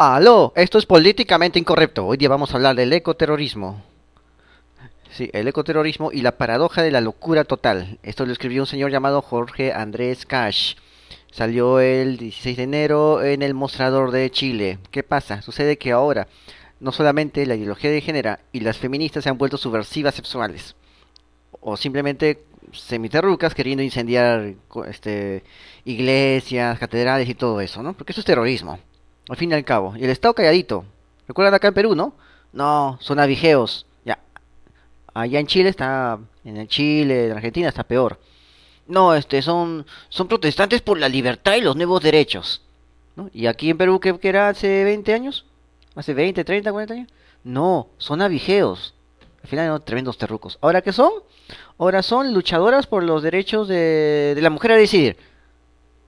Aló, esto es políticamente incorrecto. Hoy día vamos a hablar del ecoterrorismo. Sí, el ecoterrorismo y la paradoja de la locura total. Esto lo escribió un señor llamado Jorge Andrés Cash. Salió el 16 de enero en el Mostrador de Chile. ¿Qué pasa? Sucede que ahora no solamente la ideología de género y las feministas se han vuelto subversivas sexuales o simplemente semiterrucas queriendo incendiar iglesias, catedrales y todo eso, ¿no? Porque eso es terrorismo, al fin y al cabo. Y el Estado calladito. ¿Recuerdan acá en Perú, no? No, son avijeos. Ya, allá en Chile está, en el Chile, en Argentina está peor. No, son protestantes por la libertad y los nuevos derechos, ¿no? Y aquí en Perú, ¿qué era hace 20 años? ¿Hace 20, 30, 40 años? No, son avijeos. Al final eran tremendos terrucos. ¿Ahora qué son? Ahora son luchadoras por los derechos de la mujer a decidir.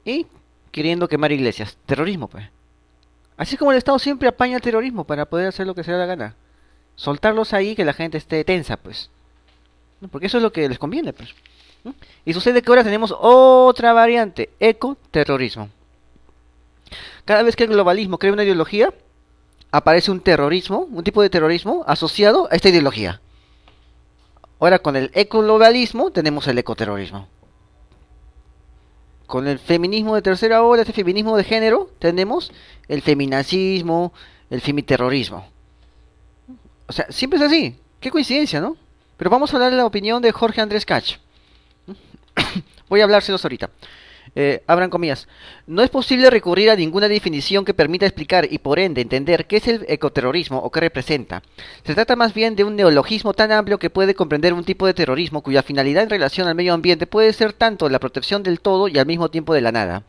Y queriendo quemar iglesias. Terrorismo, pues. Así es como el Estado siempre apaña el terrorismo para poder hacer lo que se le da la gana. Soltarlos ahí que la gente esté tensa, pues. ¿No? Porque eso es lo que les conviene, pues. ¿No? Y sucede que ahora tenemos otra variante, ecoterrorismo. Cada vez que el globalismo crea una ideología, aparece un terrorismo, un tipo de terrorismo asociado a esta ideología. Ahora con el ecoglobalismo tenemos el ecoterrorismo. Con el feminismo de tercera ola, este feminismo de género, tenemos el feminacismo, el femiterrorismo. O sea, siempre es así. Qué coincidencia, ¿no? Pero vamos a hablar de la opinión de Jorge Andrés Cach. Voy a hablárselos ahorita. Abran comillas. No es posible recurrir a ninguna definición que permita explicar y por ende entender qué es el ecoterrorismo o qué representa. Se trata más bien de un neologismo tan amplio que puede comprender un tipo de terrorismo cuya finalidad en relación al medio ambiente puede ser tanto la protección del todo y al mismo tiempo de la nada.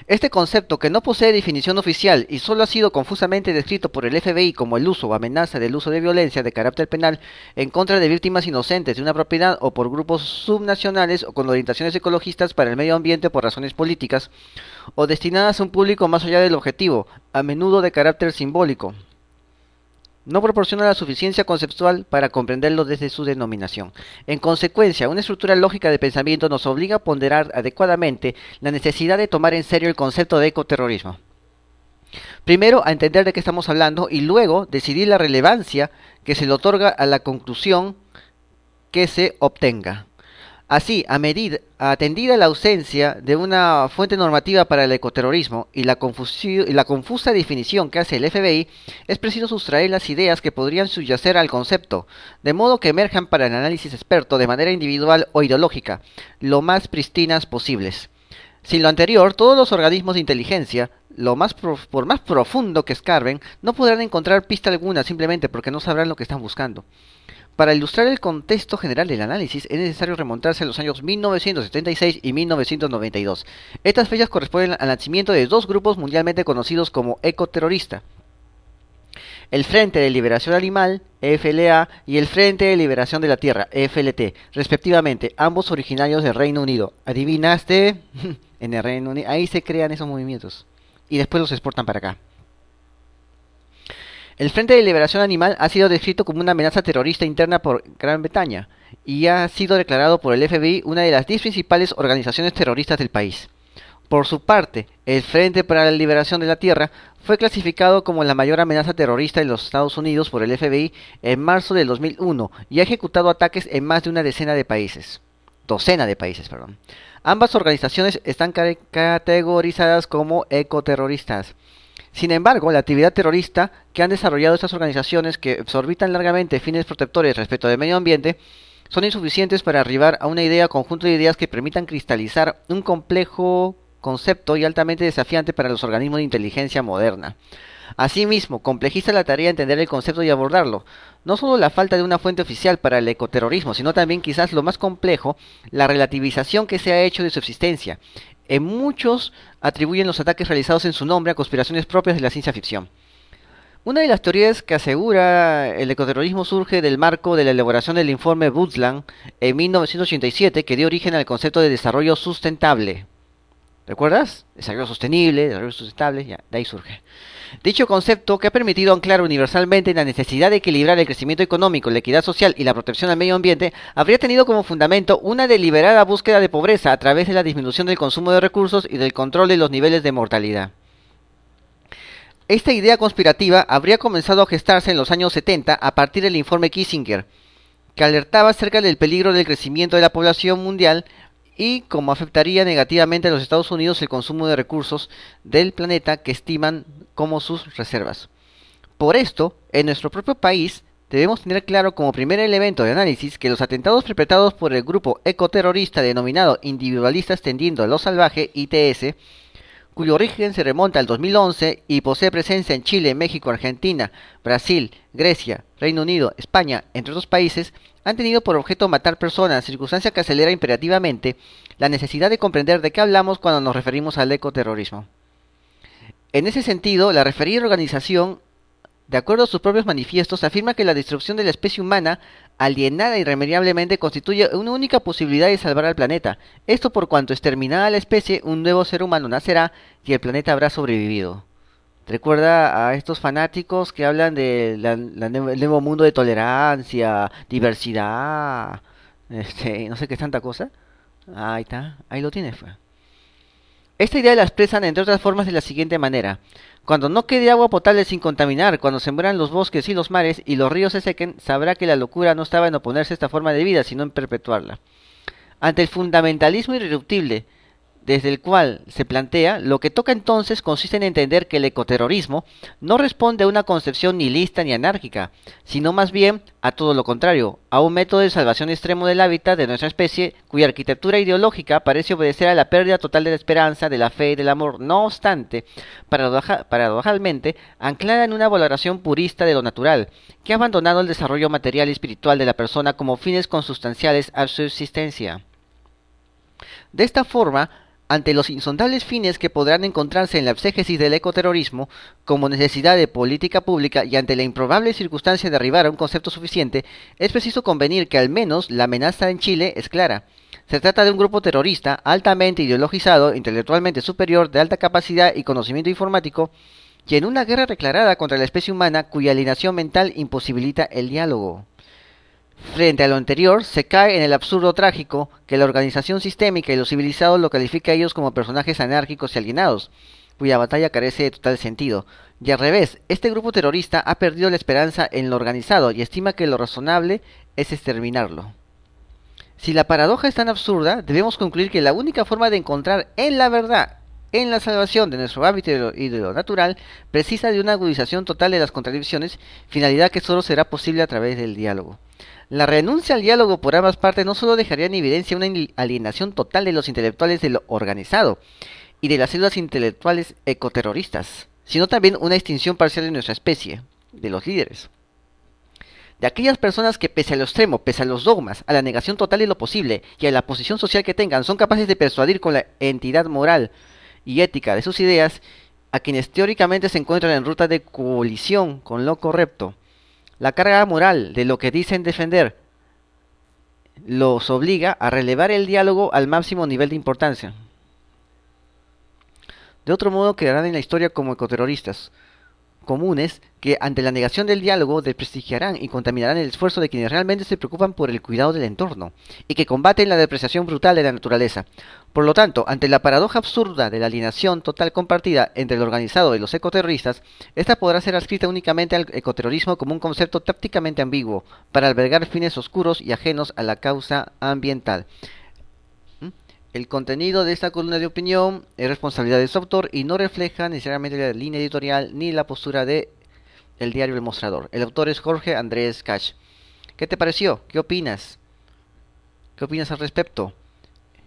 Este concepto, que no posee definición oficial y solo ha sido confusamente descrito por el FBI como el uso o amenaza del uso de violencia de carácter penal en contra de víctimas inocentes de una propiedad o por grupos subnacionales o con orientaciones ecologistas para el medio ambiente por razones políticas, o destinadas a un público más allá del objetivo, a menudo de carácter simbólico, no proporciona la suficiencia conceptual para comprenderlo desde su denominación. En consecuencia, una estructura lógica de pensamiento nos obliga a ponderar adecuadamente la necesidad de tomar en serio el concepto de ecoterrorismo. Primero, a entender de qué estamos hablando y luego decidir la relevancia que se le otorga a la conclusión que se obtenga. Así, atendida la ausencia de una fuente normativa para el ecoterrorismo y la confusa definición que hace el FBI, es preciso sustraer las ideas que podrían subyacer al concepto, de modo que emerjan para el análisis experto de manera individual o ideológica, lo más pristinas posibles. Sin lo anterior, todos los organismos de inteligencia, por más profundo que escarben, no podrán encontrar pista alguna simplemente porque no sabrán lo que están buscando. Para ilustrar el contexto general del análisis es necesario remontarse a los años 1976 y 1992. Estas fechas corresponden al nacimiento de dos grupos mundialmente conocidos como ecoterroristas: el Frente de Liberación Animal, FLA, y el Frente de Liberación de la Tierra, FLT, respectivamente, ambos originarios del Reino Unido. ¿Adivinaste? En el Reino Unido, ahí se crean esos movimientos y después los exportan para acá. El Frente de Liberación Animal ha sido descrito como una amenaza terrorista interna por Gran Bretaña y ha sido declarado por el FBI una de las 10 principales organizaciones terroristas del país. Por su parte, el Frente para la Liberación de la Tierra fue clasificado como la mayor amenaza terrorista en los Estados Unidos por el FBI en marzo del 2001 y ha ejecutado ataques en más de una docena de países. Ambas organizaciones están categorizadas como ecoterroristas. Sin embargo, la actividad terrorista que han desarrollado estas organizaciones, que exorbitan largamente fines protectores respecto del medio ambiente, son insuficientes para arribar a una idea o conjunto de ideas que permitan cristalizar un complejo concepto y altamente desafiante para los organismos de inteligencia moderna. Asimismo, complejiza la tarea de entender el concepto y abordarlo. No solo la falta de una fuente oficial para el ecoterrorismo, sino también, quizás lo más complejo, la relativización que se ha hecho de su existencia. Muchos atribuyen los ataques realizados en su nombre a conspiraciones propias de la ciencia ficción. Una de las teorías que asegura el ecoterrorismo surge del marco de la elaboración del informe Brundtland en 1987, que dio origen al concepto de desarrollo sustentable. ¿Recuerdas? Desarrollo sustentable, ya, de ahí surge. Dicho concepto, que ha permitido anclar universalmente la necesidad de equilibrar el crecimiento económico, la equidad social y la protección al medio ambiente, habría tenido como fundamento una deliberada búsqueda de pobreza a través de la disminución del consumo de recursos y del control de los niveles de mortalidad. Esta idea conspirativa habría comenzado a gestarse en los años 70 a partir del informe Kissinger, que alertaba acerca del peligro del crecimiento de la población mundial y cómo afectaría negativamente a los Estados Unidos el consumo de recursos del planeta que estiman como sus reservas. Por esto, en nuestro propio país, debemos tener claro como primer elemento de análisis que los atentados perpetrados por el grupo ecoterrorista denominado Individualistas Tendiendo a lo Salvaje, ITS, cuyo origen se remonta al 2011 y posee presencia en Chile, México, Argentina, Brasil, Grecia, Reino Unido, España, entre otros países, han tenido por objeto matar personas, circunstancia que acelera imperativamente la necesidad de comprender de qué hablamos cuando nos referimos al ecoterrorismo. En ese sentido, la referida organización, de acuerdo a sus propios manifiestos, afirma que la destrucción de la especie humana, alienada irremediablemente, constituye una única posibilidad de salvar al planeta. Esto por cuanto exterminada la especie, un nuevo ser humano nacerá y el planeta habrá sobrevivido. Recuerda a estos fanáticos que hablan de el nuevo mundo de tolerancia, diversidad, no sé qué tanta cosa. Ahí está, ahí lo tienes. Esta idea la expresan entre otras formas de la siguiente manera: cuando no quede agua potable sin contaminar, cuando se mueran los bosques y los mares y los ríos se sequen, sabrá que la locura no estaba en oponerse a esta forma de vida, sino en perpetuarla. Ante el fundamentalismo irreductible desde el cual se plantea, lo que toca entonces consiste en entender que el ecoterrorismo no responde a una concepción nihilista ni anárquica, sino más bien a todo lo contrario, a un método de salvación extremo del hábitat de nuestra especie, cuya arquitectura ideológica parece obedecer a la pérdida total de la esperanza, de la fe y del amor, no obstante, paradojalmente, anclada en una valoración purista de lo natural, que ha abandonado el desarrollo material y espiritual de la persona como fines consustanciales a su existencia. De esta forma, ante los insondables fines que podrán encontrarse en la exégesis del ecoterrorismo como necesidad de política pública y ante la improbable circunstancia de arribar a un concepto suficiente, es preciso convenir que al menos la amenaza en Chile es clara. Se trata de un grupo terrorista altamente ideologizado, intelectualmente superior, de alta capacidad y conocimiento informático, y en una guerra declarada contra la especie humana cuya alienación mental imposibilita el diálogo. Frente a lo anterior, se cae en el absurdo trágico que la organización sistémica y lo civilizado lo califica a ellos como personajes anárquicos y alienados, cuya batalla carece de total sentido. Y al revés, este grupo terrorista ha perdido la esperanza en lo organizado y estima que lo razonable es exterminarlo. Si la paradoja es tan absurda, debemos concluir que la única forma de encontrar en la verdad, en la salvación de nuestro hábitat y de lo natural, precisa de una agudización total de las contradicciones, finalidad que solo será posible a través del diálogo. La renuncia al diálogo por ambas partes no solo dejaría en evidencia una alienación total de los intelectuales de lo organizado y de las células intelectuales ecoterroristas, sino también una extinción parcial de nuestra especie, de los líderes. De aquellas personas que pese a lo extremo, pese a los dogmas, a la negación total de lo posible y a la posición social que tengan, son capaces de persuadir con la entidad moral y ética de sus ideas a quienes teóricamente se encuentran en ruta de colisión con lo correcto. La carga moral de lo que dicen defender los obliga a relevar el diálogo al máximo nivel de importancia. De otro modo quedarán en la historia como ecoterroristas comunes que ante la negación del diálogo desprestigiarán y contaminarán el esfuerzo de quienes realmente se preocupan por el cuidado del entorno y que combaten la depreciación brutal de la naturaleza. Por lo tanto, ante la paradoja absurda de la alienación total compartida entre el organizado y los ecoterroristas, esta podrá ser adscrita únicamente al ecoterrorismo como un concepto tácticamente ambiguo para albergar fines oscuros y ajenos a la causa ambiental. El contenido de esta columna de opinión es responsabilidad de su autor y no refleja necesariamente la línea editorial ni la postura de el diario El Mostrador. El autor es Jorge Andrés Cash. ¿Qué te pareció? ¿Qué opinas? ¿Qué opinas al respecto?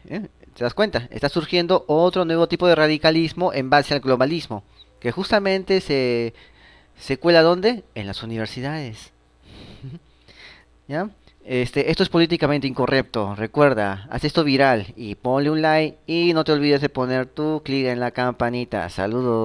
¿Te das cuenta? Está surgiendo otro nuevo tipo de radicalismo en base al globalismo, que justamente se cuela ¿dónde? En las universidades. ¿Ya? Esto es políticamente incorrecto. Recuerda, haz esto viral y ponle un like y no te olvides de poner tu clic en la campanita. Saludos.